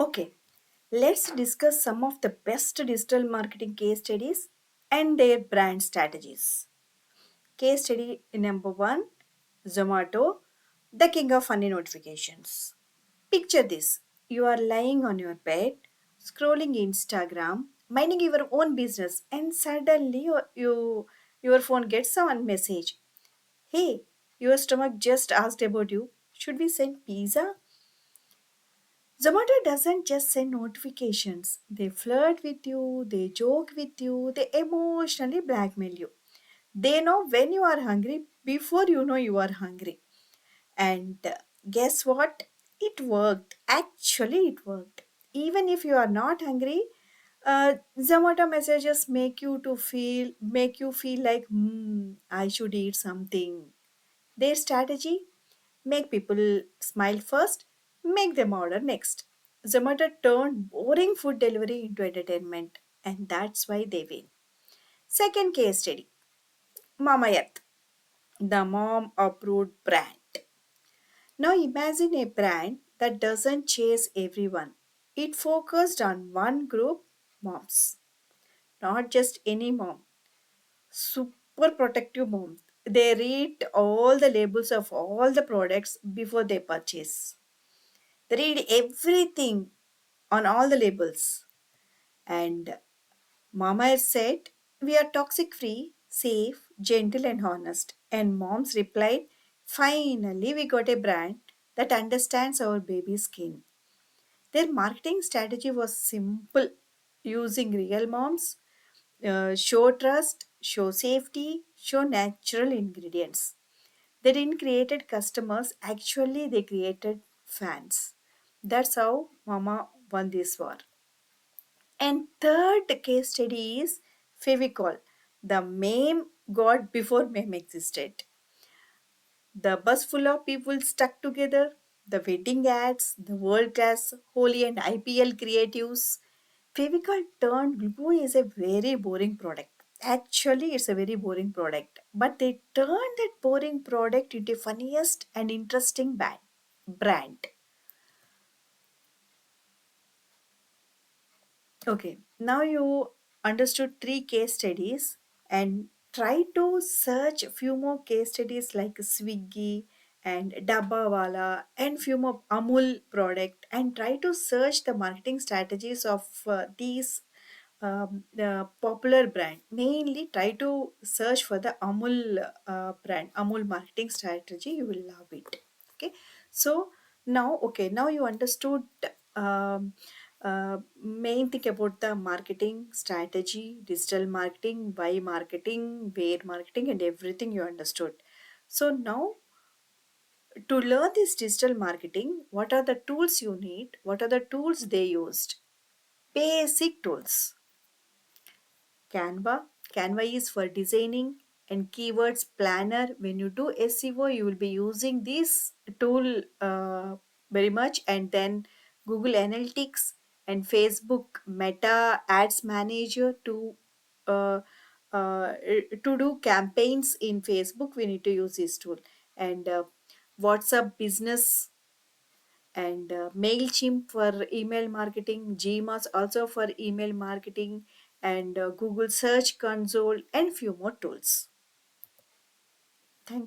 Okay, let's discuss some of the best digital marketing case studies and their brand strategies. Case study number one, Zomato, the king of funny notifications. Picture this, you are lying on your bed, scrolling Instagram, minding your own business, and suddenly your phone gets a message. Hey, your stomach just asked about you. Should we send pizza? Zomato doesn't just send notifications. They flirt with you, they joke with you, they emotionally blackmail you. They know when you are hungry before you know you are hungry. And guess what? It worked. Actually, it worked. Even if you are not hungry, Zomato messages make you feel like, I should eat something. Their strategy: make people smile first, make them order next. Zomato turned boring food delivery into entertainment, and that's why they win. Second case study: Mama Earth, the mom approved brand. Now imagine a brand that doesn't chase everyone. It focused on one group: moms. Not just any mom, super protective moms. They read all the labels of all the products before they purchase. They read everything on all the labels. And Mama has said, we are toxic free, safe, gentle, and honest. And moms replied, finally, we got a brand that understands our baby's skin. Their marketing strategy was simple: using real moms, show trust, show safety, show natural ingredients. They didn't created customers, actually they created fans. That's how Mama won this war. And third case study is Fevicol, the meme god before meme existed. The bus full of people stuck together, the wedding ads, the world class Holy and IPL creatives. Fevicol turned glue is a very boring product. Actually, it's a very boring product. But they turned that boring product into funniest and interesting brand. Okay, now you understood three case studies and try to search few more case studies like Swiggy and Dabbawala and few more Amul product and try to search the marketing strategies of these the popular brand. Mainly try to search for the Amul brand, Amul marketing strategy. You will love it. Okay, so now you understood main thing about the marketing strategy, digital marketing, why marketing, where marketing, and everything you understood. So now to learn this digital marketing, what are the tools you need? What are the tools they used? Basic tools. Canva. Canva is for designing and keywords planner. When you do SEO, you will be using this tool very much, and then Google Analytics and Facebook Meta Ads Manager uh, to do campaigns in Facebook. We need to use this tool and WhatsApp Business and MailChimp for email marketing, Gmail also for email marketing, and Google Search Console, and few more tools. Thank you.